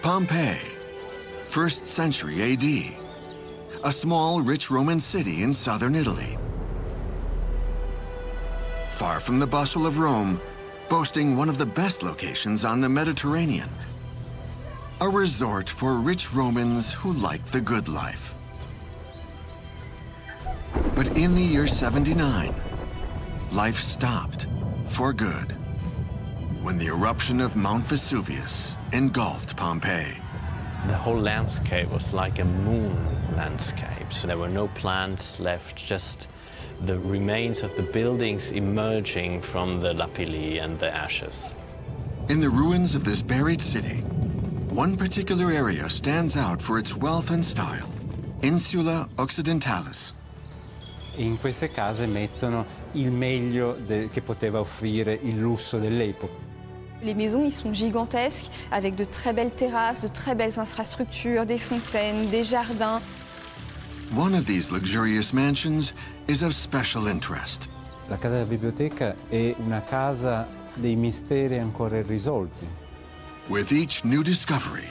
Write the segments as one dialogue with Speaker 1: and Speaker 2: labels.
Speaker 1: Pompei, 1st century AD, a small, rich Roman city in southern Italy. Far from the bustle of Rome, boasting one of the best locations on the Mediterranean, a resort for rich Romans who like the good life. But in the year 79, life stopped for good when the eruption of Mount Vesuvius engulfed Pompeii.
Speaker 2: The whole landscape was like a moon landscape, so there were no plants left, just the remains of the buildings emerging from the lapilli and the ashes.
Speaker 1: In the ruins of this buried city, one particular area stands out for its wealth and style, Insula Occidentalis.
Speaker 3: In queste case mettono il meglio che poteva offrire il lusso dell'epoca.
Speaker 4: Les maisons, ils sont gigantesques, avec de très belles terrasses, de très belles infrastructures, des fontaines, des jardins.
Speaker 1: One of these luxurious mansions is of special interest.
Speaker 3: La casa della biblioteca è una casa dei misteri ancora irrisolti.
Speaker 1: With each new discovery,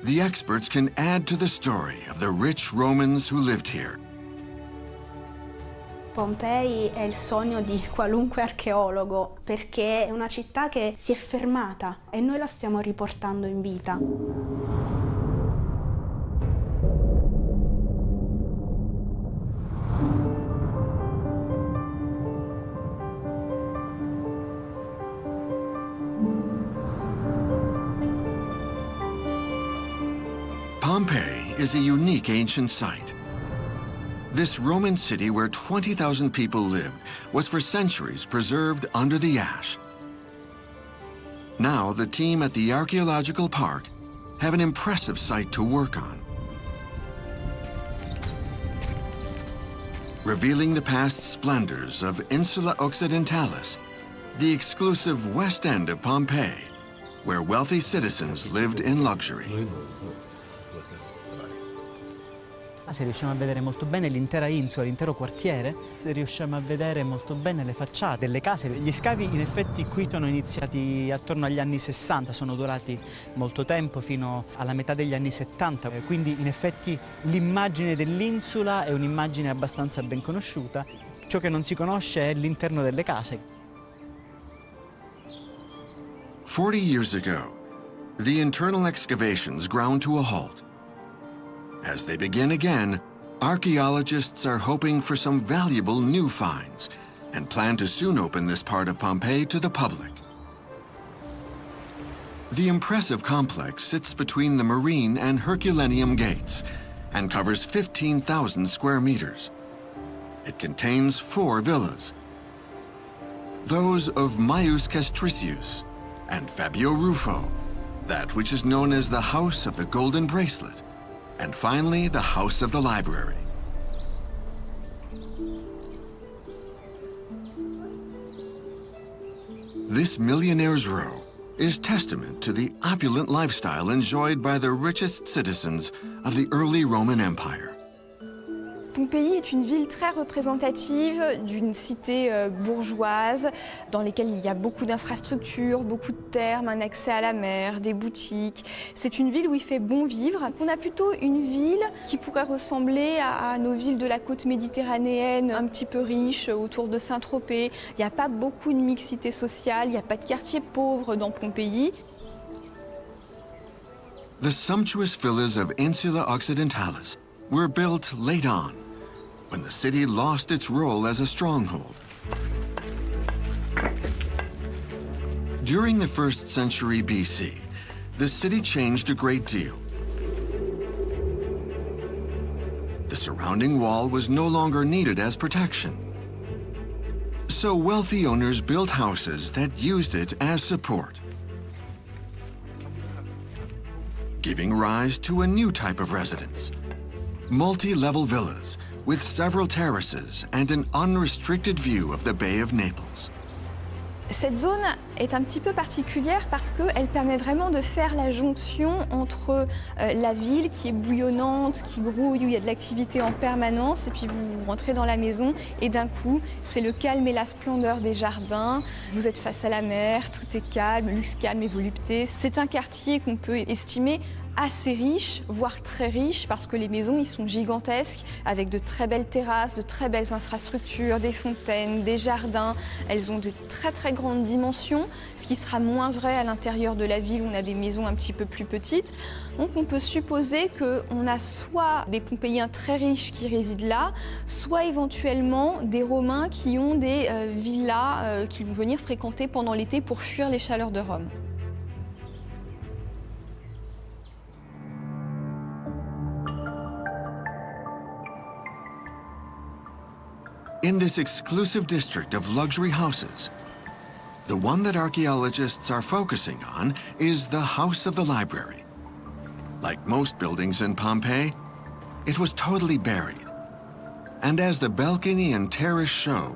Speaker 1: the experts can add to the story of the rich Romans who lived here.
Speaker 5: Pompei è il sogno di qualunque archeologo perché è una città che si è fermata e noi la stiamo riportando in vita.
Speaker 1: Pompeii is a unique ancient site. This Roman city where 20,000 people lived was for centuries preserved under the ash. Now the team at the Archaeological Park have an impressive site to work on. Revealing the past splendors of Insula Occidentalis, the exclusive west end of Pompeii, where wealthy citizens lived in luxury.
Speaker 6: Se riusciamo a vedere molto bene l'intera insula, l'intero quartiere, se riusciamo a vedere molto bene le facciate delle case. Gli scavi in effetti qui sono iniziati attorno agli anni 60, sono durati molto tempo, fino alla metà degli anni 70, quindi in effetti l'immagine dell'insula è un'immagine abbastanza ben conosciuta. Ciò che non si conosce è l'interno delle case.
Speaker 1: 40 years ago, the internal excavations ground to a halt. As they begin again, archaeologists are hoping for some valuable new finds and plan to soon open this part of Pompeii to the public. The impressive complex sits between the Marine and Herculaneum gates and covers 15,000 square meters. It contains 4 villas. Those of Maius Castricius and Fabio Ruffo, that which is known as the House of the Golden Bracelet, and finally, the House of the Library. This millionaire's row is testament to the opulent lifestyle enjoyed by the richest citizens of the early Roman Empire.
Speaker 4: Pompéi est une ville très représentative d'une cité bourgeoise dans laquelle il y a beaucoup d'infrastructures, beaucoup de thermes, un accès à la mer, des boutiques. C'est une ville où il fait bon vivre. On a plutôt une ville qui pourrait ressembler à nos villes de la côte méditerranéenne, un petit peu riches, autour de Saint-Tropez. Il n'y a pas beaucoup de mixité sociale, il n'y a pas de quartier pauvre dans Pompéi.
Speaker 1: The sumptuous villas of Insula Occidentalis were built late on, when the city lost its role as a stronghold. During the 1st century BC, the city changed a great deal. The surrounding wall was no longer needed as protection. So wealthy owners built houses that used it as support, giving rise to a new type of residence: multi-level villas with several terraces and an unrestricted view of the Bay of Naples.
Speaker 4: Cette zone est un petit peu particulière parce qu'elle permet vraiment de faire la jonction entre la ville qui est bouillonnante, qui grouille, où il y a de l'activité en permanence, et puis vous rentrez dans la maison et d'un coup, c'est le calme et la splendeur des jardins. Vous êtes face à la mer, tout est calme, luxe, calme et volupté. C'est un quartier qu'on peut estimer assez riche, voire très riche, parce que les maisons ils sont gigantesques, avec de très belles terrasses, de très belles infrastructures, des fontaines, des jardins. Elles ont de très très grandes dimensions, ce qui sera moins vrai à l'intérieur de la ville où on a des maisons un petit peu plus petites. Donc on peut supposer qu'on a soit des Pompéiens très riches qui résident là, soit éventuellement des Romains qui ont des villas qu'ils vont venir fréquenter pendant l'été pour fuir les chaleurs de Rome.
Speaker 1: In this exclusive district of luxury houses, the one that archaeologists are focusing on is the House of the Library. Like most buildings in Pompeii, it was totally buried. And as the balcony and terrace show,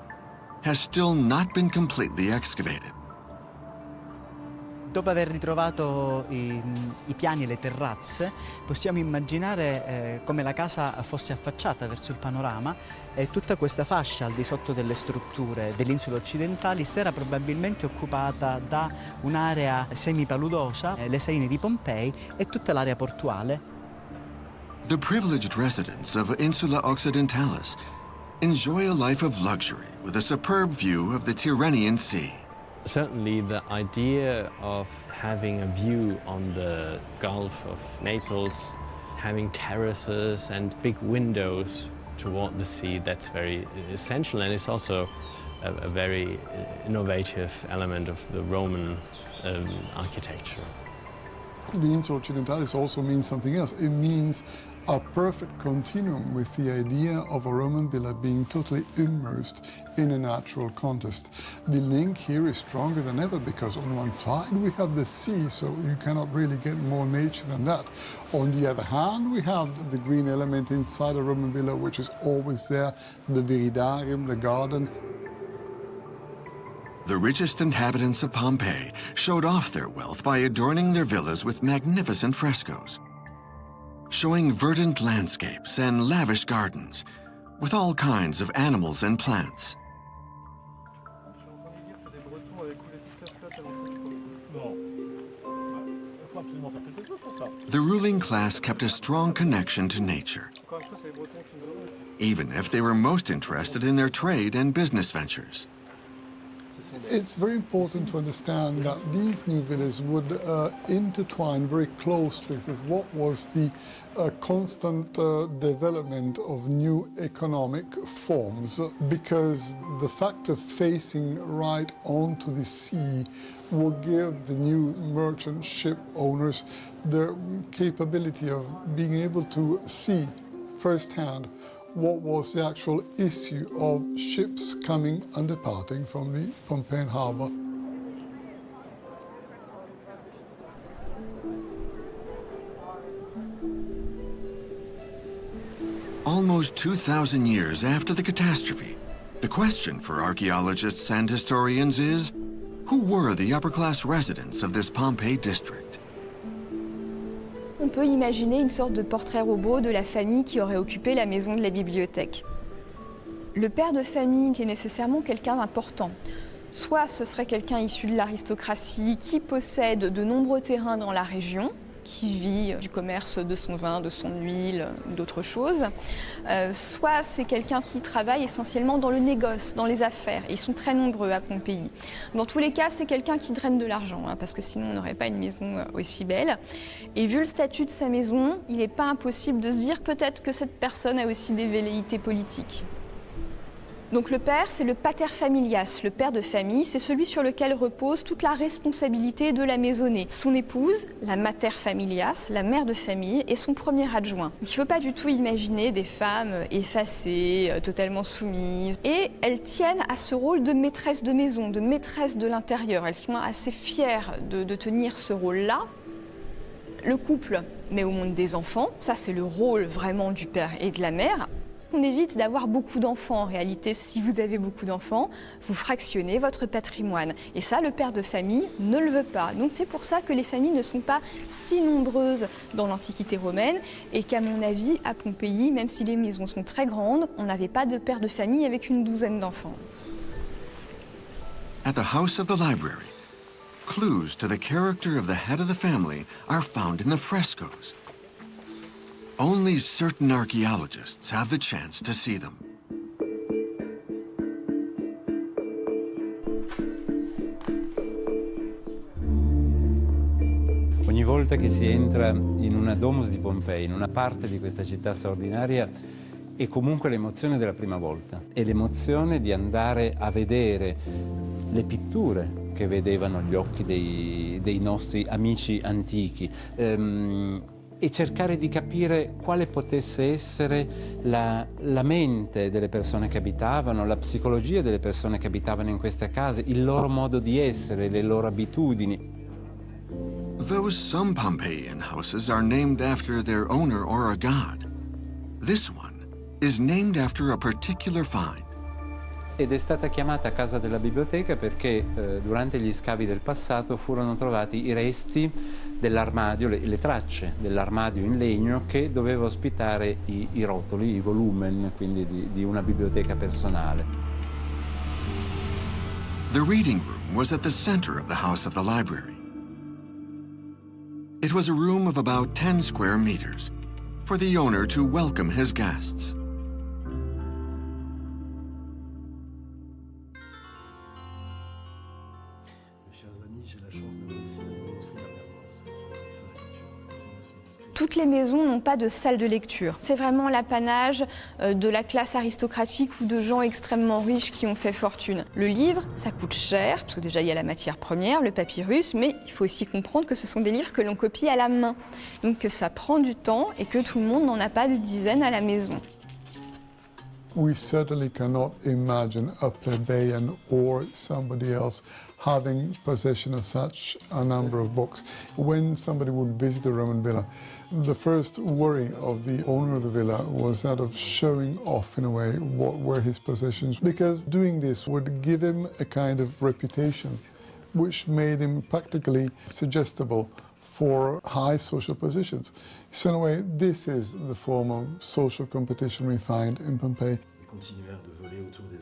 Speaker 1: has still not been completely excavated.
Speaker 6: Dopo aver ritrovato i piani e le terrazze, possiamo immaginare come la casa fosse affacciata verso il panorama e tutta questa fascia al di sotto delle strutture delle insule occidentali si era probabilmente occupata da un'area semipaludosa, le saline di Pompei e tutta l'area portuale.
Speaker 1: The privileged residents of Insula Occidentalis enjoy a life of luxury with a superb view of the Tyrrhenian Sea.
Speaker 2: Certainly the idea of having a view on the Gulf of Naples, having terraces and big windows toward the sea, that's very essential, and it's also a very innovative element of the Roman architecture.
Speaker 7: The Insula Occidentalis also means something else. It means a perfect continuum with the idea of a Roman villa being totally immersed in a natural context. The link here is stronger than ever because on one side we have the sea, so you cannot really get more nature than that. On the other hand, we have the green element inside a Roman villa, which is always there, the viridarium, the garden.
Speaker 1: The richest inhabitants of Pompeii showed off their wealth by adorning their villas with magnificent frescoes, showing verdant landscapes and lavish gardens with all kinds of animals and plants. The ruling class kept a strong connection to nature, even if they were most interested in their trade and business ventures.
Speaker 7: It's very important to understand that these new villas would intertwine very closely with what was the constant development of new economic forms, because the fact of facing right onto the sea will give the new merchant ship owners the capability of being able to see firsthand what was the actual issue of ships coming and departing from the Pompeian harbour.
Speaker 1: Almost 2,000 years after the catastrophe, the question for archaeologists and historians is, who were the upper-class residents of this Pompeii district?
Speaker 4: On peut imaginer une sorte de portrait robot de la famille qui aurait occupé la maison de la bibliothèque. Le père de famille qui est nécessairement quelqu'un d'important. Soit ce serait quelqu'un issu de l'aristocratie qui possède de nombreux terrains dans la région, qui vit du commerce de son vin, de son huile, d'autres choses. Soit c'est quelqu'un qui travaille essentiellement dans le négoce, dans les affaires. Et ils sont très nombreux à Pompéi. Dans tous les cas, c'est quelqu'un qui draine de l'argent, parce que sinon on n'aurait pas une maison aussi belle. Et vu le statut de sa maison, il n'est pas impossible de se dire peut-être que cette personne a aussi des velléités politiques. Donc le père, c'est le pater familias, le père de famille, c'est celui sur lequel repose toute la responsabilité de la maisonnée. Son épouse, la mater familias, la mère de famille, est son premier adjoint. Il ne faut pas du tout imaginer des femmes effacées, totalement soumises. Et elles tiennent à ce rôle de maîtresse de maison, de maîtresse de l'intérieur. Elles sont assez fières de tenir ce rôle-là. Le couple met au monde des enfants, ça c'est le rôle vraiment du père et de la mère. On évite d'avoir beaucoup d'enfants en réalité. Si vous avez beaucoup d'enfants, vous fractionnez votre patrimoine. Et ça, le père de famille ne le veut pas. Donc c'est pour ça que les familles ne sont pas si nombreuses dans l'Antiquité romaine et qu'à mon avis, à Pompéi, même si les maisons sont très grandes, on n'avait pas de père de famille avec une douzaine d'enfants.
Speaker 1: At the House of the Library, clues to the character of the head of the family are found in the frescoes. Only certain archaeologists have the chance to see them.
Speaker 3: Ogni volta che si entra in una domus di Pompei, in una parte di questa città straordinaria, è comunque l'emozione della prima volta. È l'emozione di andare a vedere le pitture che vedevano gli occhi dei nostri amici antichi e cercare di capire quale potesse essere la mente delle persone che abitavano, la psicologia delle persone che abitavano in queste case, il loro modo di essere, le loro abitudini.
Speaker 1: Though some Pompeian houses are named after their owner or a god, this one is named after a particular find.
Speaker 3: Ed è stata chiamata Casa della Biblioteca perché durante gli scavi del passato furono trovati i resti dell'armadio, le tracce dell'armadio in legno che doveva ospitare i rotoli, i volumen, quindi di una biblioteca personale.
Speaker 1: The reading room was at the center of the house of the library. It was a room of about 10 square meters for the owner to welcome his guests.
Speaker 4: Toutes les maisons n'ont pas de salle de lecture. C'est vraiment l'apanage de la classe aristocratique ou de gens extrêmement riches qui ont fait fortune. Le livre, ça coûte cher, parce que déjà il y a la matière première, le papyrus, mais il faut aussi comprendre que ce sont des livres que l'on copie à la main. Donc que ça prend du temps et que tout le monde n'en a pas des dizaines à la maison.
Speaker 7: We certainly cannot imagine a plebeian or somebody else having possession of such a number of books. When somebody would visit a Roman villa, the first worry of the owner of the villa was that of showing off, in a way, what were his possessions, because doing this would give him a kind of reputation which made him practically suggestible for high social positions. So in a way, this is the form of social competition we find in Pompei.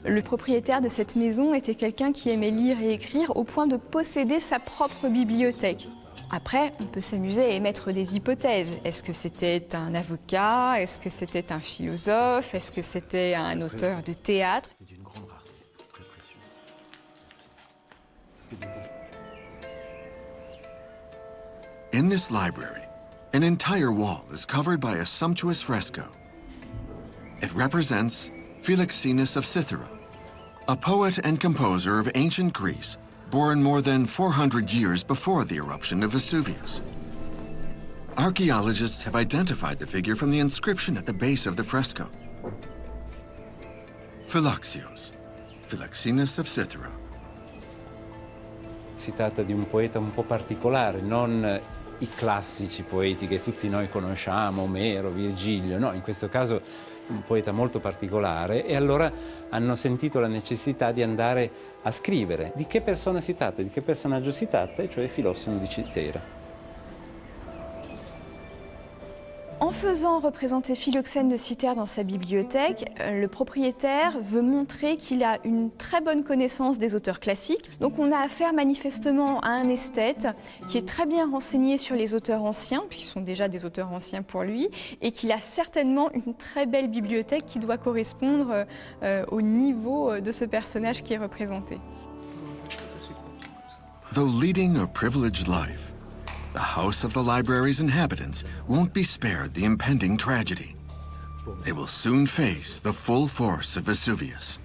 Speaker 4: Le propriétaire de cette maison était quelqu'un qui aimait lire et écrire au point de posséder sa propre bibliothèque. Après, on peut s'amuser à émettre des hypothèses. Est-ce que c'était un avocat? Est-ce que c'était un philosophe? Est-ce que c'était un auteur de théâtre?
Speaker 1: In this library, an entire wall is covered by a sumptuous fresco. It represents Philoxenus of Cythera, a poet and composer of ancient Greece, born more than 400 years before the eruption of Vesuvius. Archaeologists have identified the figure from the inscription at the base of the fresco. Philoxios, Philoxenus of Cythera.
Speaker 3: Si tratta di un poeta un po' particolare, non i classici poeti che tutti noi conosciamo, Omero, Virgilio, no, in questo caso un poeta molto particolare, e allora hanno sentito la necessità di andare a scrivere di che persona si tratta, di che personaggio si tratta, e cioè Filosseno di Cythera.
Speaker 4: En faisant représenter Philoxène de Cythère dans sa bibliothèque, le propriétaire veut montrer qu'il a une très bonne connaissance des auteurs classiques. Donc on a affaire manifestement à un esthète qui est très bien renseigné sur les auteurs anciens, puisqu'ils sont déjà des auteurs anciens pour lui, et qu'il a certainement une très belle bibliothèque qui doit correspondre au niveau de ce personnage qui est représenté.
Speaker 1: Though leading a privileged life, the house of the library's inhabitants won't be spared the impending tragedy. They will soon face the full force of Vesuvius.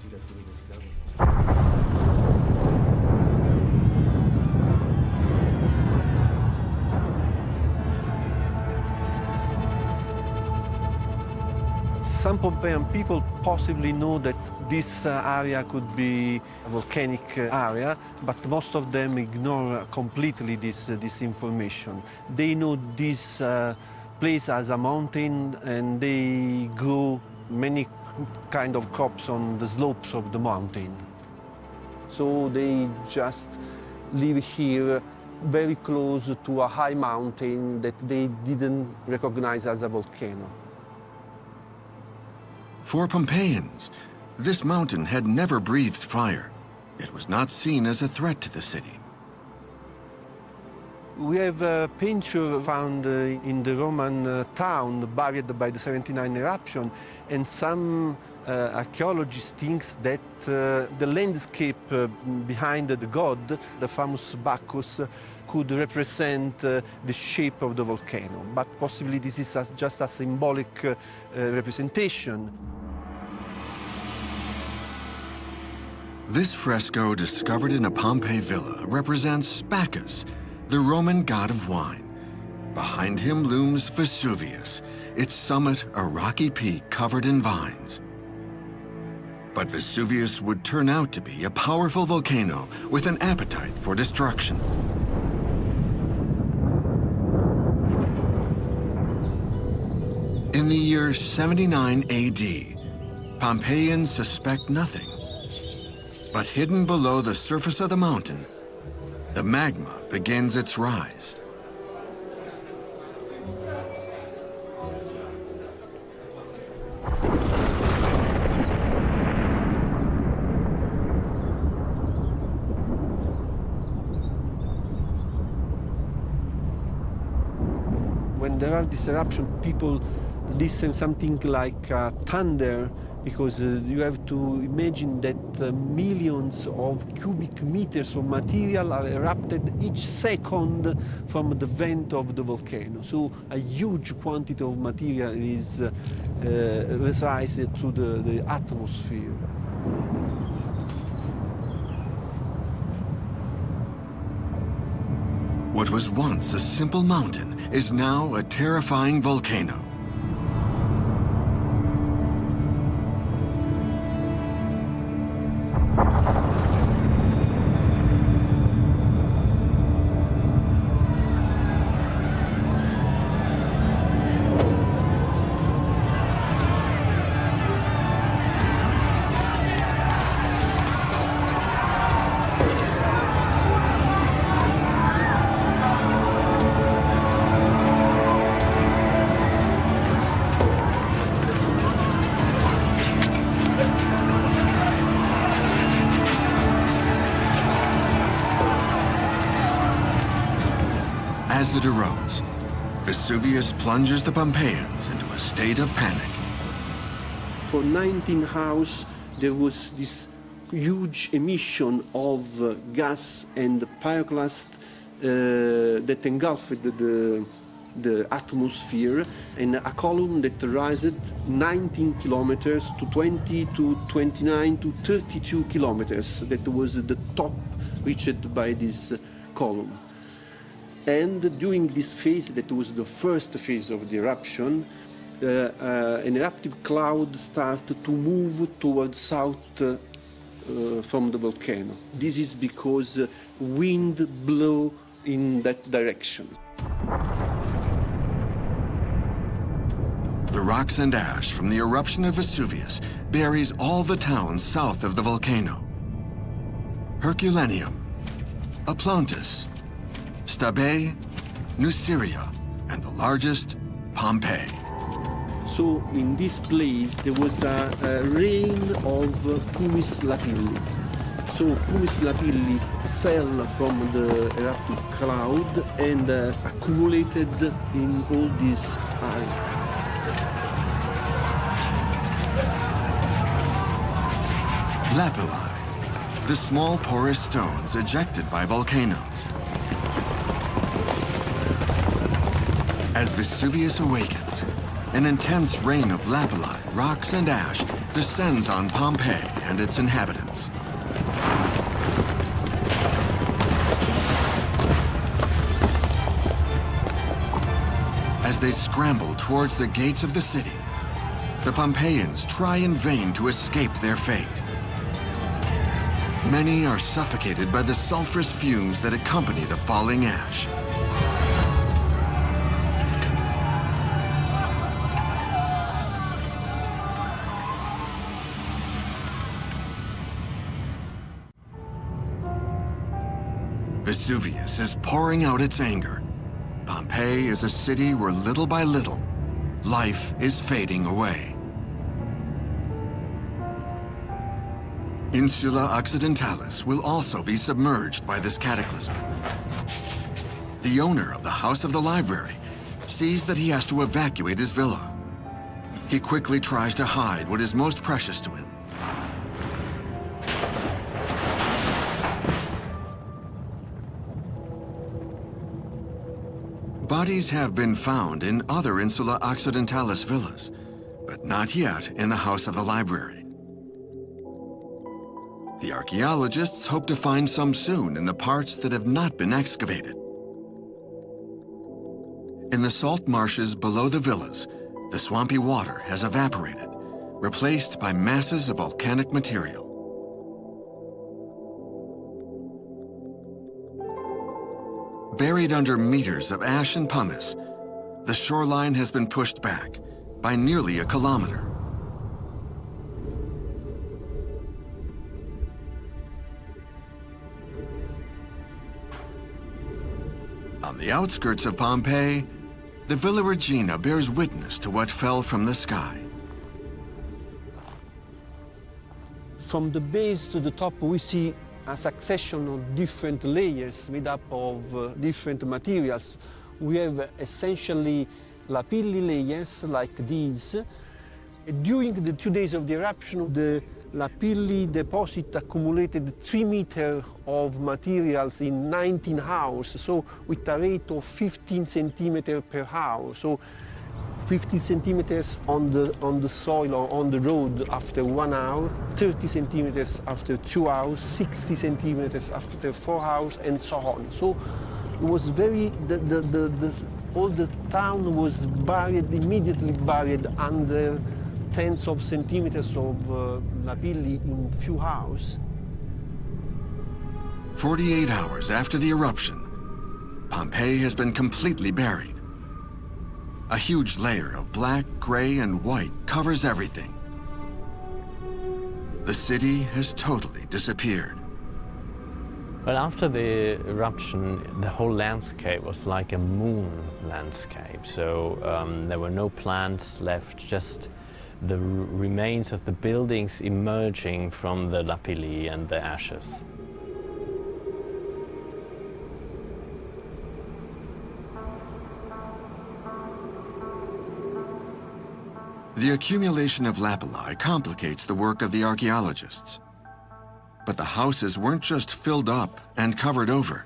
Speaker 8: Some Pompeian people possibly know that this area could be a volcanic area, but most of them ignore completely this information. They know this place as a mountain, and they grow many kind of crops on the slopes of the mountain. So they just live here very close to a high mountain that they didn't recognize as a volcano.
Speaker 1: For Pompeians, this mountain had never breathed fire. It was not seen as a threat to the city.
Speaker 8: We have a painter found in the Roman town, buried by the 79 eruption, and some archaeologists think that the landscape behind the god, the famous Bacchus, could represent the shape of the volcano. But possibly this is just a symbolic representation.
Speaker 1: This fresco, discovered in a Pompei villa, represents Bacchus, the Roman god of wine. Behind him looms Vesuvius, its summit a rocky peak covered in vines. But Vesuvius would turn out to be a powerful volcano with an appetite for destruction. In the year 79 AD, Pompeians suspect nothing. But hidden below the surface of the mountain, the magma begins its rise.
Speaker 8: When there are these eruptions, people listen something like thunder, because you have to imagine that millions of cubic meters of material are erupted each second from the vent of the volcano. So a huge quantity of material is released to the atmosphere.
Speaker 1: What was once a simple mountain is now a terrifying volcano. As it erupts, Vesuvius plunges the Pompeians into a state of panic.
Speaker 8: For 19 hours, there was this huge emission of gas and pyroclast that engulfed the atmosphere, and a column that rised 19 kilometers to 20 to 29 to 32 kilometers. That was the top reached by this column. And during this phase, that was the first phase of the eruption, an eruptive cloud started to move towards south from the volcano. This is because wind blew in that direction.
Speaker 1: The rocks and ash from the eruption of Vesuvius buries all the towns south of the volcano. Herculaneum, Aplontis, Stabae, Nuceria, and the largest, Pompei.
Speaker 8: So in this place there was a rain of pumice lapilli. So pumice lapilli fell from the eruptive cloud and accumulated in all this area.
Speaker 1: Lapilli, the small porous stones ejected by volcanoes. As Vesuvius awakens, an intense rain of lapilli, rocks, and ash descends on Pompei and its inhabitants. As they scramble towards the gates of the city, the Pompeians try in vain to escape their fate. Many are suffocated by the sulfurous fumes that accompany the falling ash. Vesuvius is pouring out its anger. Pompei is a city where little by little, life is fading away. Insula Occidentalis will also be submerged by this cataclysm. the owner of the House of the Library, sees that he has to evacuate his villa. He quickly tries to hide what is most precious to him. Bodies have been found in other Insula Occidentalis villas, but not yet in the House of the Library. The archaeologists hope to find some soon in the parts that have not been excavated. In the salt marshes below the villas, the swampy water has evaporated, replaced by masses of volcanic material. Buried under meters of ash and pumice, the shoreline has been pushed back by nearly a kilometer. On the outskirts of Pompeii, the Villa Regina bears witness to what fell from the sky.
Speaker 8: From the base to the top, we see a succession of different layers made up of different materials. We have essentially lapilli layers like these. During the 2 days of the eruption, the lapilli deposit accumulated 3 meters of materials in 19 houses, so with a rate of 15 centimeters per house. So 50 centimeters on the soil or on the road after 1 hour, 30 centimeters after 2 hours, 60 centimeters after 4 hours, and so on. So it was very, all the town was buried, immediately buried under tens of centimeters of lapilli in few hours.
Speaker 1: 48 hours after the eruption, Pompeii has been completely buried. A huge layer of black, gray, and white covers everything. The city has totally disappeared.
Speaker 2: Well, after the eruption, the whole landscape was like a moon landscape. So there were no plants left, just the remains of the buildings emerging from the lapilli and the ashes.
Speaker 1: The accumulation of lapilli complicates the work of the archaeologists. But the houses weren't just filled up and covered over.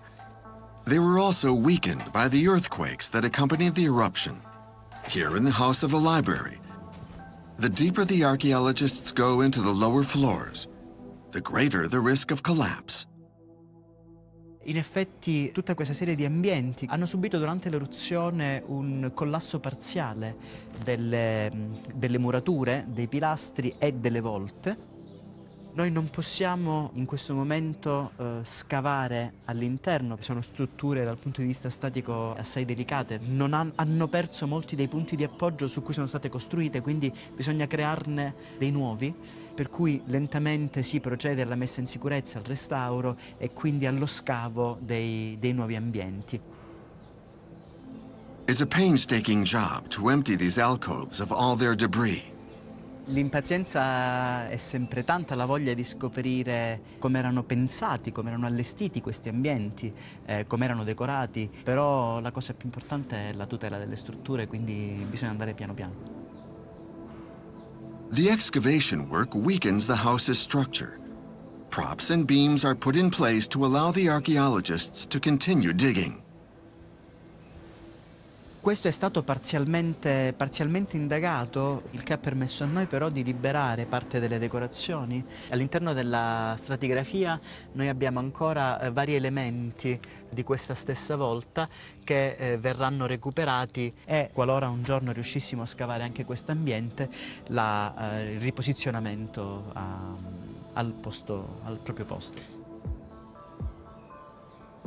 Speaker 1: They were also weakened by the earthquakes that accompanied the eruption. Here in the House of the Library, the deeper the archaeologists go into the lower floors, the greater the risk of collapse.
Speaker 6: In effetti tutta questa serie di ambienti hanno subito durante l'eruzione un collasso parziale delle murature, dei pilastri e delle volte. Noi non possiamo in questo momento scavare all'interno, sono strutture dal punto di vista statico assai delicate, hanno perso molti dei punti di appoggio su cui sono state costruite, quindi bisogna crearne dei nuovi, per cui lentamente si procede alla messa in sicurezza, al restauro e quindi allo scavo dei nuovi ambienti.
Speaker 1: It's a painstaking job to empty these alcoves of all their debris.
Speaker 6: L'impazienza è sempre tanta, la voglia di scoprire come erano pensati, come erano allestiti questi ambienti, come erano decorati, però la cosa più importante è la tutela delle strutture, quindi bisogna andare piano piano.
Speaker 1: The excavation work weakens the house's structure. Props and beams are put in place to allow the archaeologists to continue digging.
Speaker 6: Questo è stato parzialmente indagato, il che ha permesso a noi però di liberare parte delle decorazioni. All'interno della stratigrafia noi abbiamo ancora vari elementi di questa stessa volta che verranno recuperati e qualora un giorno riuscissimo a scavare anche questo ambiente, il riposizionamento al proprio posto.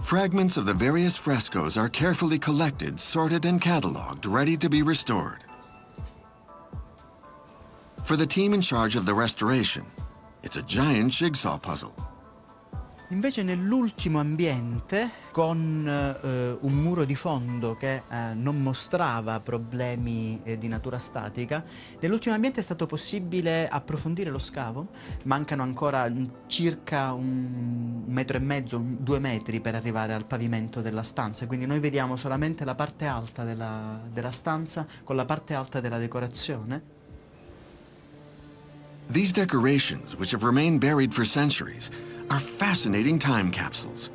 Speaker 1: Fragments of the various frescoes are carefully collected, sorted, and cataloged, ready to be restored. For the team in charge of the restoration, it's a giant jigsaw puzzle.
Speaker 6: Invece nell'ultimo ambiente, con un muro di fondo che non mostrava problemi di natura statica, nell'ultimo ambiente è stato possibile approfondire lo scavo. Mancano ancora circa 1,5 metri, 2 metri per arrivare al pavimento della stanza, quindi noi vediamo solamente la parte alta della stanza con la parte alta della decorazione.
Speaker 1: These decorations, which have remained buried for centuries, are fascinating time capsules.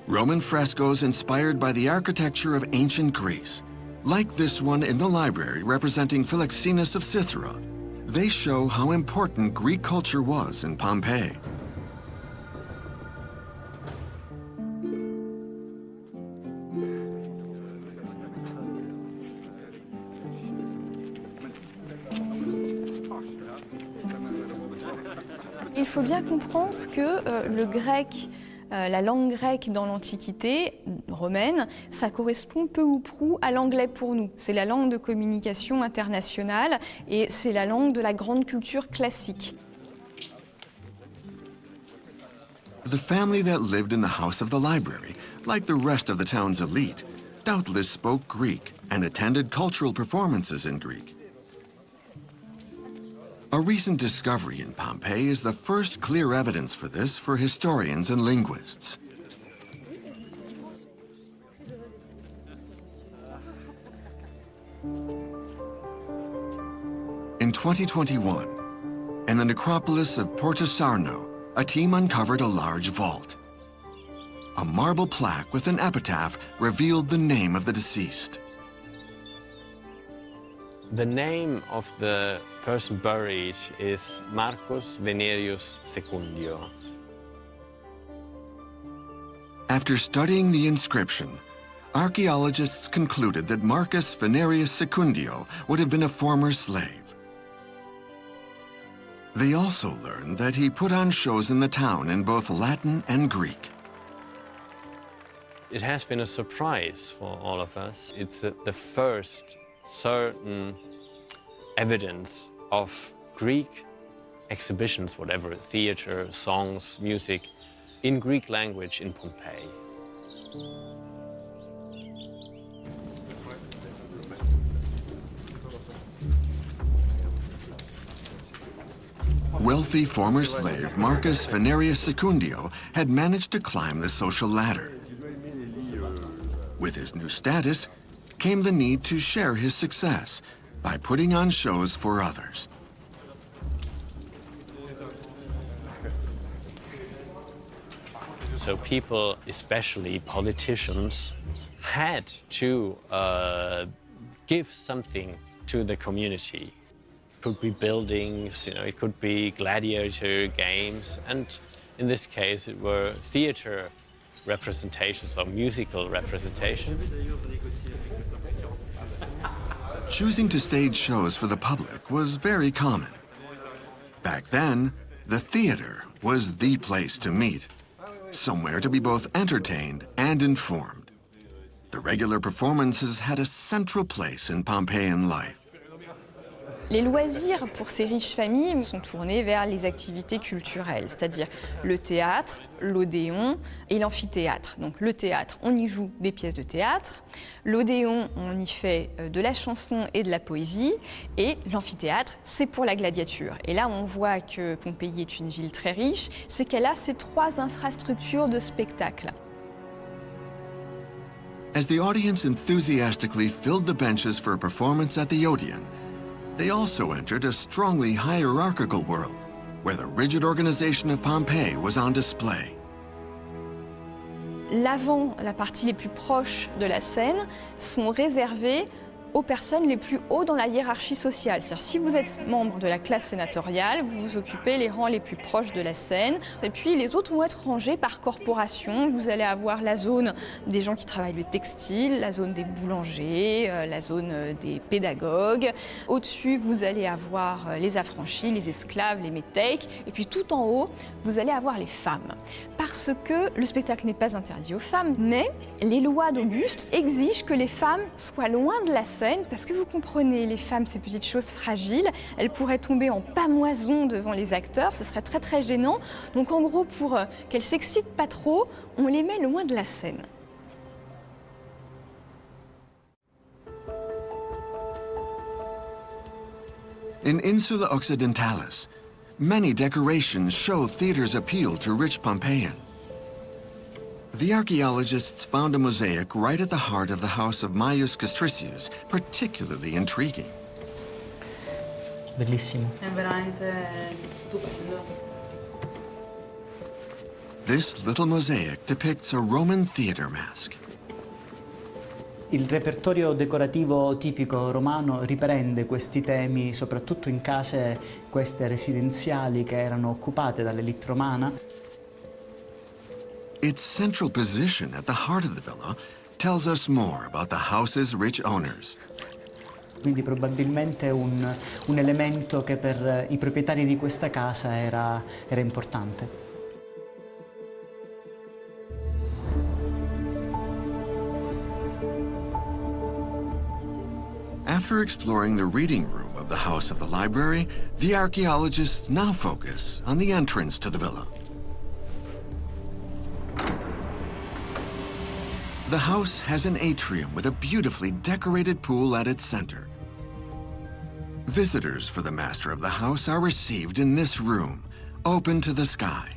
Speaker 1: Roman frescoes inspired by the architecture of ancient Greece, like this one in the library representing Philoxenus of Cythera. They show how important Greek culture was in Pompeii.
Speaker 4: Il faut bien comprendre que le grec, la langue grecque dans l'Antiquité romaine, ça correspond peu ou prou à l'anglais pour nous. C'est la langue de communication internationale et c'est la langue de la grande culture classique.
Speaker 1: The family that lived in the house of the library, like the rest of the town's elite, doubtless spoke Greek and attended cultural performances in Greek. A recent discovery in Pompeii is the first clear evidence for this for historians and linguists. In 2021, in the necropolis of Porta Sarno, a team uncovered a large vault. A marble plaque with an epitaph revealed the name of the deceased.
Speaker 2: The name of the person buried is Marcus Venerius Secundio.
Speaker 1: After studying the inscription, archaeologists concluded that Marcus Venerius Secundio would have been a former slave. They also learned that he put on shows in the town in both Latin and Greek.
Speaker 2: It has been a surprise for all of us. It's the first certain evidence of Greek exhibitions, whatever, theater, songs, music, in Greek language in Pompeii.
Speaker 1: Wealthy former slave Marcus Venerius Secundio had managed to climb the social ladder. With his new status came the need to share his success by putting on shows for others.
Speaker 2: So people, especially politicians, had to give something to the community. It could be buildings, it could be gladiator games, and in this case it were theater representations or musical representations.
Speaker 1: Choosing to stage shows for the public was very common. Back then, the theater was the place to meet, somewhere to be both entertained and informed. The regular performances had a central place in Pompeian life.
Speaker 4: Les loisirs pour ces riches familles sont tournés vers les activités culturelles, c'est-à-dire le théâtre, l'odéon et l'amphithéâtre. Donc le théâtre, on y joue des pièces de théâtre, l'odéon, on y fait de la chanson et de la poésie, et l'amphithéâtre, c'est pour la gladiature. Et là, on voit que Pompéi est une ville très riche, c'est qu'elle a ces 3 infrastructures de spectacle.
Speaker 1: As the audience enthusiastically filled the benches for a performance at the Odeon, they also entered a strongly hierarchical world, where the rigid organization of Pompeii was on display.
Speaker 4: L'avant, la partie les plus proches de la scène, sont réservées aux personnes les plus hauts dans la hiérarchie sociale. C'est-à-dire, si vous êtes membre de la classe sénatoriale, vous vous occupez les rangs les plus proches de la scène. Et puis, les autres vont être rangés par corporation. Vous allez avoir la zone des gens qui travaillent le textile, la zone des boulangers, la zone des pédagogues. Au-dessus, vous allez avoir les affranchis, les esclaves, les métèques. Et puis, tout en haut, vous allez avoir les femmes. Parce que le spectacle n'est pas interdit aux femmes, mais les lois d'Auguste exigent que les femmes soient loin de la scène scène parce que vous comprenez, les femmes, ces petites choses fragiles, elles pourraient tomber en pâmoison devant les acteurs, ce serait très très gênant. Donc en gros, pour qu'elles s'excitent pas trop, on les met loin de la scène.
Speaker 1: In Insula Occidentalis, many decorations show theater's appeal to rich Pompeian. The archaeologists found a mosaic right at the heart of the house of Maius Castricius, particularly intriguing.
Speaker 6: Bellissimo.
Speaker 9: È veramente stupendo.
Speaker 1: This little mosaic depicts a Roman theater mask.
Speaker 6: Il repertorio decorativo tipico romano riprende questi temi soprattutto in case queste residenziali che erano occupate dall'elite romana.
Speaker 1: Its central position at the heart of the villa tells us more about the house's rich owners.
Speaker 6: Quindi probabilmente un elemento che per i proprietari di questa casa era importante.
Speaker 1: After exploring the reading room of the house of the library, the archaeologists now focus on the entrance to the villa. The house has an atrium with a beautifully decorated pool at its center. Visitors for the master of the house are received in this room, open to the sky.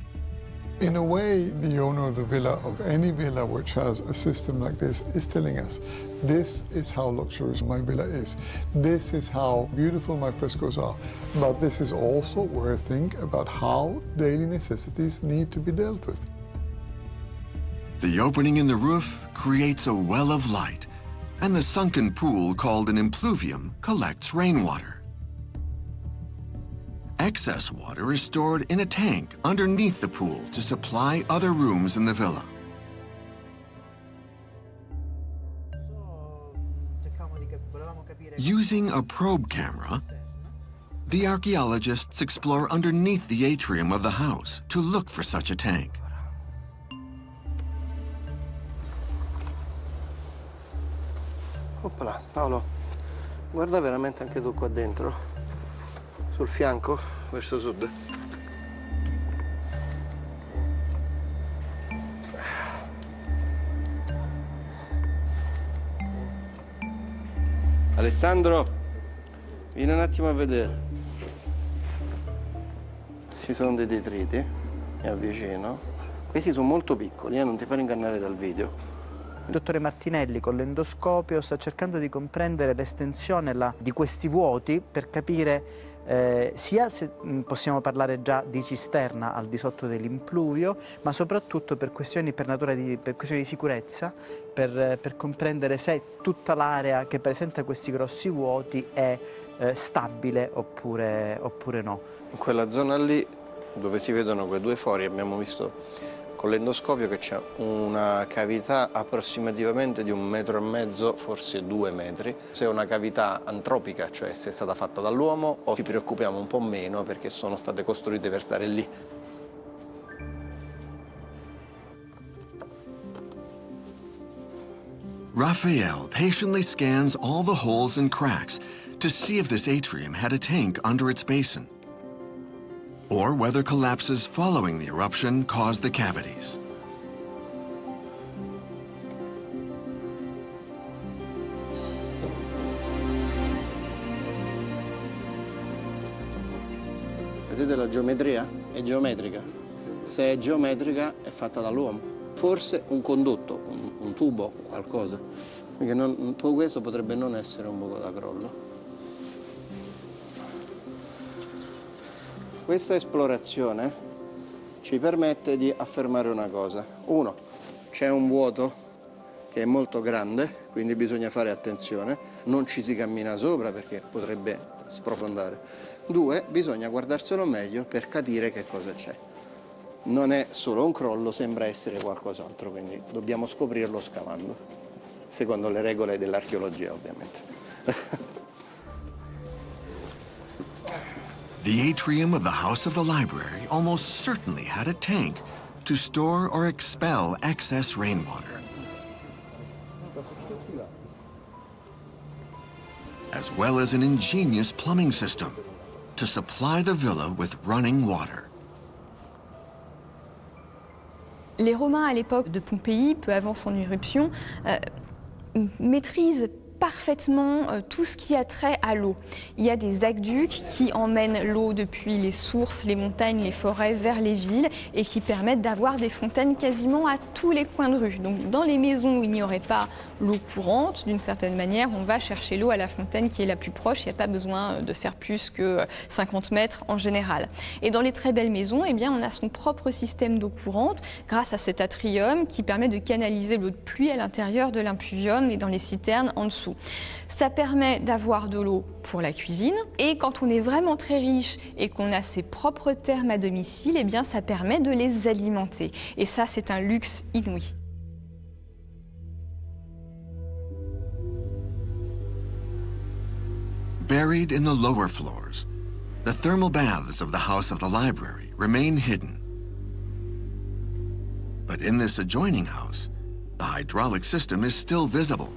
Speaker 7: In a way, the owner of the villa, of any villa which has a system like this, is telling us, this is how luxurious my villa is. This is how beautiful my frescoes are. But this is also where I think about how daily necessities need to be dealt with.
Speaker 1: The opening in the roof creates a well of light, and the sunken pool called an impluvium collects rainwater. Excess water is stored in a tank underneath the pool to supply other rooms in the villa. Using a probe camera, the archaeologists explore underneath the atrium of the house to look for such a tank.
Speaker 8: Oppala, Paolo, guarda veramente anche tu qua dentro. Sul fianco, verso sud. Alessandro, vieni un attimo a vedere. Ci sono dei detriti, mi avvicino. Questi sono molto piccoli, non ti fare ingannare dal video.
Speaker 6: Il dottore Martinelli con l'endoscopio sta cercando di comprendere l'estensione di questi vuoti per capire sia se possiamo parlare già di cisterna al di sotto dell'impluvio, ma soprattutto per questioni di sicurezza, per comprendere se tutta l'area che presenta questi grossi vuoti è stabile oppure no.
Speaker 8: In quella zona lì, dove si vedono quei due fori, abbiamo visto con l'endoscopio che c'è una cavità approssimativamente di 1,5 metri, forse 2 metri. Se è una cavità antropica, cioè se è stata fatta dall'uomo, o ci preoccupiamo un po' meno perché sono state costruite per stare lì.
Speaker 1: Raphael patiently scans all the holes and cracks to see if this atrium had a tank under its basin, or whether collapses following the eruption caused the cavities.
Speaker 8: Vedete la geometria? È geometrica. Se è geometrica è fatta dall'uomo. Forse un condotto, un tubo, qualcosa. Perché tutto questo potrebbe non essere un buco da crollo. Questa esplorazione ci permette di affermare una cosa. Uno, c'è un vuoto che è molto grande, quindi bisogna fare attenzione. Non ci si cammina sopra perché potrebbe sprofondare. Due, bisogna guardarselo meglio per capire che cosa c'è. Non è solo un crollo, sembra essere qualcos'altro, quindi dobbiamo scoprirlo scavando, secondo le regole dell'archeologia ovviamente.
Speaker 1: The atrium of the House of the Library almost certainly had a tank to store or expel excess rainwater. as well as an ingenious plumbing system to supply the villa with running water.
Speaker 4: Les Romains, à l'époque de Pompéi, peu avant son éruption, maîtrisent parfaitement tout ce qui a trait à l'eau. Il y a des aqueducs qui emmènent l'eau depuis les sources, les montagnes, les forêts vers les villes et qui permettent d'avoir des fontaines quasiment à tous les coins de rue. Donc dans les maisons où il n'y aurait pas l'eau courante, d'une certaine manière, on va chercher l'eau à la fontaine qui est la plus proche. Il n'y a pas besoin de faire plus que 50 mètres en général. Et dans les très belles maisons, eh bien, on a son propre système d'eau courante grâce à cet atrium qui permet de canaliser l'eau de pluie à l'intérieur de l'impluvium et dans les citernes en dessous. Ça permet d'avoir de l'eau pour la cuisine et quand on est vraiment très riche et qu'on a ses propres thermes à domicile, eh bien, ça permet de les alimenter. Et ça, c'est un luxe inouï.
Speaker 1: Buried in the lower floors, the thermal baths of the house of the library remain hidden. But in this adjoining house, the hydraulic system is still visible.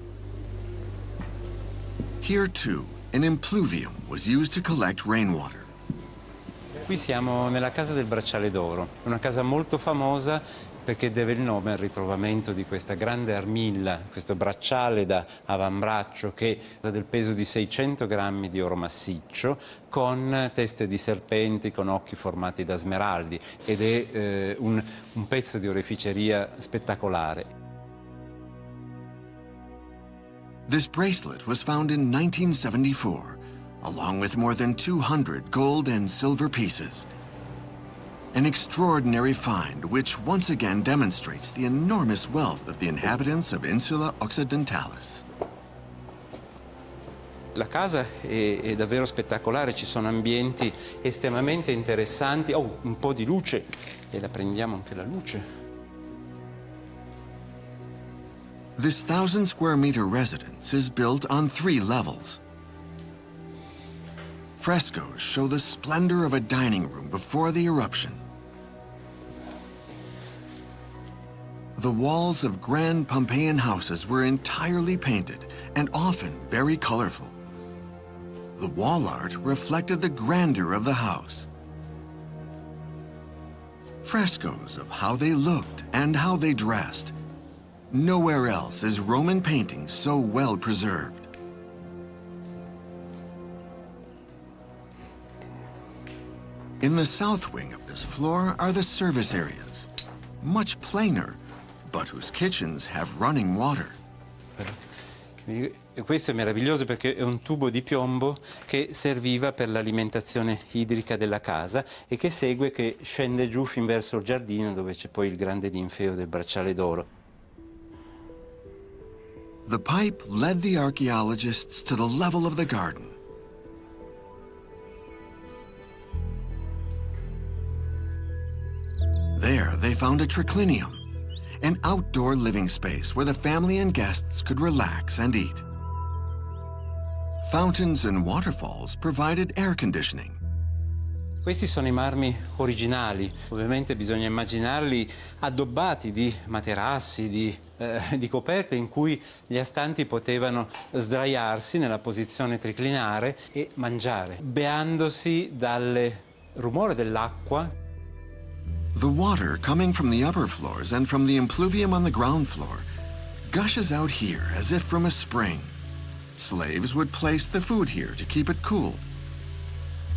Speaker 1: Here, too, an impluvium was used to collect rainwater.
Speaker 3: Qui siamo nella casa del Bracciale d'Oro, una casa molto famosa perché deve il nome al ritrovamento di questa grande armilla, questo bracciale da avambraccio che ha del peso di 600 grammi di oro massiccio, con teste di serpenti, con occhi formati da smeraldi, ed è un pezzo di oreficeria spettacolare.
Speaker 1: This bracelet was found in 1974, along with more than 200 gold and silver pieces. An extraordinary find which once again demonstrates the enormous wealth of the inhabitants of Insula Occidentalis.
Speaker 3: La casa è davvero spettacolare, ci sono ambienti estremamente interessanti. Oh, un po' di luce, e la prendiamo anche la luce.
Speaker 1: This 1,000 square meter residence is built on 3 levels. Frescoes show the splendor of a dining room before the eruption. The walls of grand Pompeian houses were entirely painted and often very colorful. The wall art reflected the grandeur of the house. Frescoes of how they looked and how they dressed. Nowhere else is Roman painting so well preserved. In the south wing of this floor are the service areas, much plainer, but whose kitchens have running water.
Speaker 3: Questo è meraviglioso perché è un tubo di piombo che serviva per l'alimentazione idrica della casa e che segue, che scende giù fin verso il giardino dove c'è poi il grande ninfeo del Bracciale d'Oro.
Speaker 1: The pipe led the archaeologists to the level of the garden. There they found a triclinium, an outdoor living space where the family and guests could relax and eat. Fountains and waterfalls provided air conditioning.
Speaker 3: Questi sono i marmi originali, ovviamente bisogna immaginarli addobbati di materassi, di coperte in cui gli astanti potevano sdraiarsi nella posizione triclinare e mangiare, beandosi dal rumore dell'acqua.
Speaker 1: The water coming from the upper floors and from the impluvium on the ground floor gushes out here as if from a spring. Slaves would place the food here to keep it cool.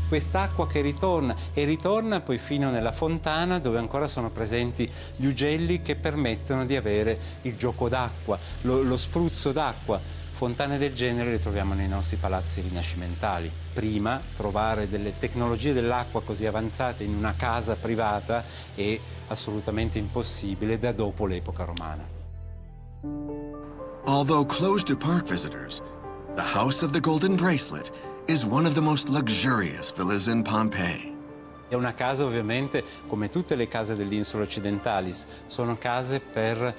Speaker 3: Quest'acqua che ritorna e ritorna poi fino nella fontana dove ancora sono presenti gli ugelli che permettono di avere il gioco d'acqua, lo spruzzo d'acqua. Fontane del genere le troviamo nei nostri palazzi rinascimentali. Prima trovare delle tecnologie dell'acqua così avanzate in una casa privata è assolutamente impossibile da dopo l'epoca romana.
Speaker 1: Although closed to park visitors, the House of the Golden Bracelet is one of the most luxurious villas in Pompei.
Speaker 3: È una casa ovviamente, come tutte le case dell'Insula Occidentalis, sono case per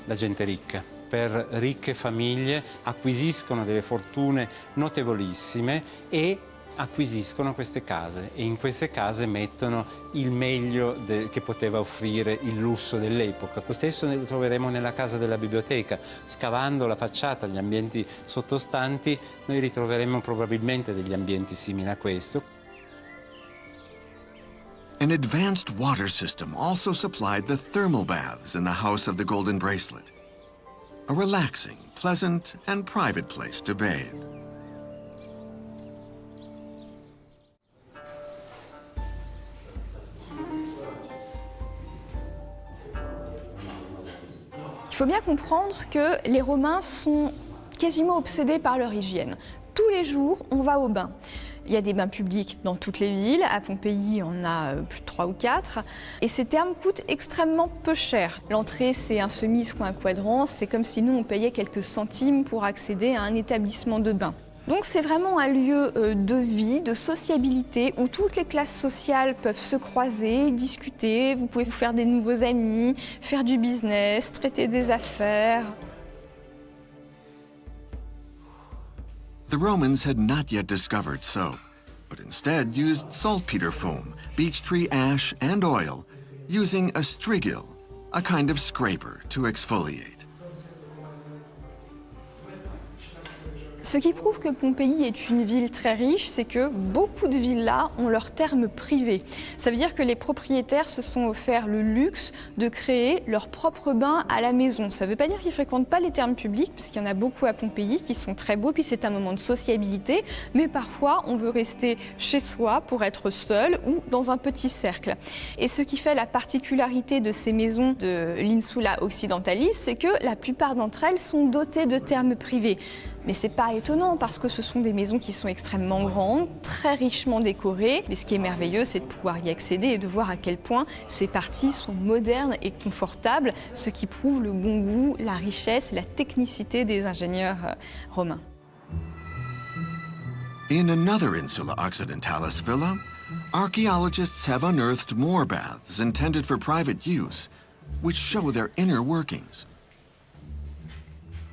Speaker 3: la gente ricca, per ricche famiglie, acquisiscono delle fortune notevolissime e acquisiscono queste case e in queste case mettono il meglio che poteva offrire il lusso dell'epoca. Lo stesso lo troveremo nella casa della biblioteca. Scavando la facciata, gli ambienti sottostanti, noi ritroveremo probabilmente degli ambienti simili a questo.
Speaker 1: An advanced water system also supplied the thermal baths in the House of the Golden Bracelet, a relaxing, pleasant, and private place to bathe.
Speaker 4: Il faut bien comprendre que les Romains sont quasiment obsédés par leur hygiène. Tous les jours, on va au bain. Il y a des bains publics dans toutes les villes. À Pompéi, on a plus de 3 ou 4. Et ces thermes coûtent extrêmement peu cher. L'entrée, c'est un semis ou un quadrant. C'est comme si nous, on payait quelques centimes pour accéder à un établissement de bain. Donc c'est vraiment un lieu de vie, de sociabilité, où toutes les classes sociales peuvent se croiser, discuter, vous pouvez vous faire des nouveaux amis, faire du business, traiter des affaires.
Speaker 1: The Romans had not yet discovered soap, but instead used saltpeter foam, beech tree ash, and oil, using a strigil, a kind of scraper, to exfoliate.
Speaker 4: Ce qui prouve que Pompéi est une ville très riche, c'est que beaucoup de villas ont leurs thermes privés. Ça veut dire que les propriétaires se sont offerts le luxe de créer leur propre bain à la maison. Ça ne veut pas dire qu'ils ne fréquentent pas les thermes publics, parce qu'il y en a beaucoup à Pompéi qui sont très beaux, puis c'est un moment de sociabilité, mais parfois on veut rester chez soi pour être seul ou dans un petit cercle. Et ce qui fait la particularité de ces maisons de l'Insula Occidentalis, c'est que la plupart d'entre elles sont dotées de thermes privés. Mais c'est pas étonnant parce que ce sont des maisons qui sont extrêmement grandes, très richement décorées. Mais ce qui est merveilleux, c'est de pouvoir y accéder et de voir à quel point ces parties sont modernes et confortables, ce qui prouve le bon goût, la richesse et la technicité des ingénieurs romains.
Speaker 1: In another Insula Occidentalis villa, archaeologists have unearthed more baths intended for private use, which show their inner workings.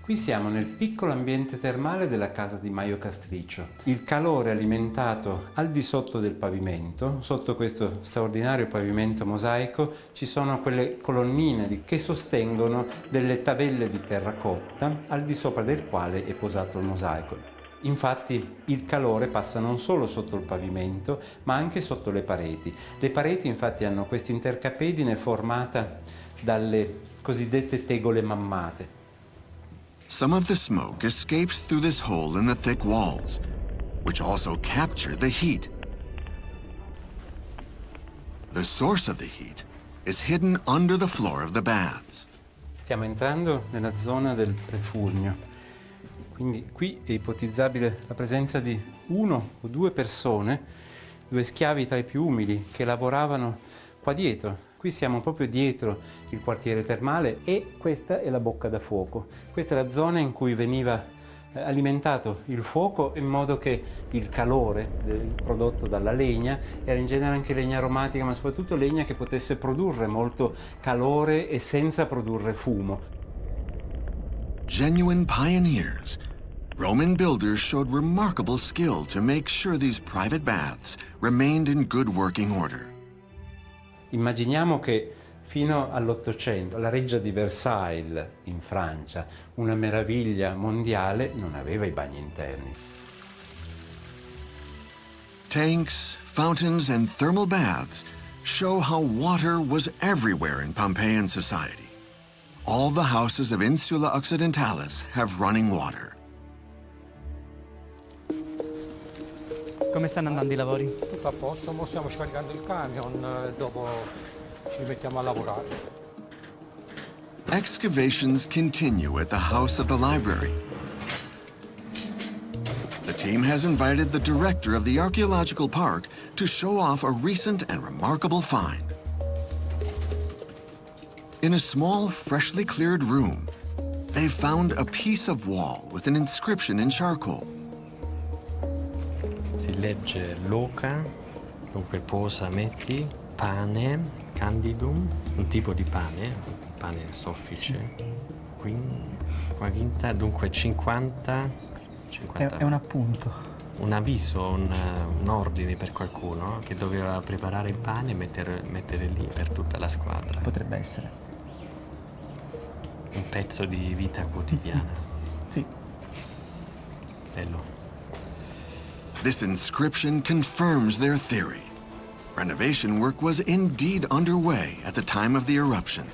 Speaker 3: Qui siamo nel piccolo ambiente termale della casa di Maio Castriccio. Il calore alimentato al di sotto del pavimento, sotto questo straordinario pavimento mosaico, ci sono quelle colonnine che sostengono delle tavelle di terracotta al di sopra del quale è posato il mosaico. Infatti il calore passa non solo sotto il pavimento, ma anche sotto le pareti. Le pareti infatti hanno questa intercapedine formata dalle cosiddette tegole mammate.
Speaker 1: Some of the smoke escapes through this hole in the thick walls, which also capture the heat. The source of the heat is hidden under the floor of the baths.
Speaker 3: Stiamo entrando nella zona del refugio, quindi qui è ipotizzabile la presenza di 1 o 2 persone, 2 schiavi tra i più umili che lavoravano qua dietro. Qui siamo proprio dietro il quartiere termale e questa è la bocca da fuoco. Questa è la zona in cui veniva alimentato il fuoco in modo che il calore prodotto dalla legna, era in genere anche legna aromatica, ma soprattutto legna che potesse produrre molto calore e senza produrre fumo.
Speaker 1: Genuine pioneers, Roman builders showed remarkable skill to make sure these private baths remained in good working order.
Speaker 3: Immaginiamo che fino all'800 la reggia di Versailles in Francia, una meraviglia mondiale, non aveva i bagni interni.
Speaker 1: Tanks, fountains, and thermal baths show how water was everywhere in Pompeian society. All the houses of Insula Occidentalis have running water.
Speaker 6: Come stanno andando i lavori?
Speaker 10: Tutto a posto, ora stiamo scaricando il camion, dopo ci mettiamo a lavorare.
Speaker 1: Excavations continue at the house of the library. The team has invited the director of the archaeological park to show off a recent and remarkable find. In a small, freshly cleared room, they've found a piece of wall with an inscription in charcoal.
Speaker 2: Si legge loca, dunque posa, metti, pane, candidum, un tipo di pane soffice, 40, dunque 50.
Speaker 6: È un appunto.
Speaker 2: un avviso, un ordine per qualcuno che doveva preparare il pane e mettere lì per tutta la squadra.
Speaker 6: Potrebbe essere.
Speaker 2: Un pezzo di vita quotidiana.
Speaker 6: Sì.
Speaker 2: Bello.
Speaker 1: This inscription confirms their theory. Renovation work was indeed underway at the time of the eruption.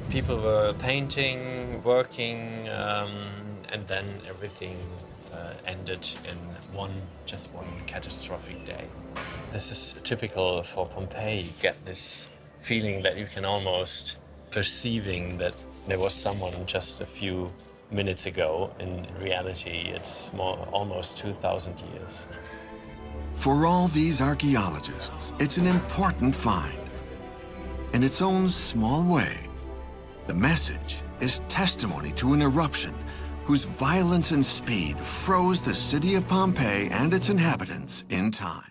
Speaker 2: People were painting, working, and then everything ended in just one catastrophic day. This is typical for Pompeii. You get this feeling that you can almost perceiving that there was someone just a few minutes ago. In reality, it's almost 2,000 years.
Speaker 1: For all these archaeologists, it's an important find. In its own small way, the message is testimony to an eruption whose violence and speed froze the city of Pompeii and its inhabitants in time.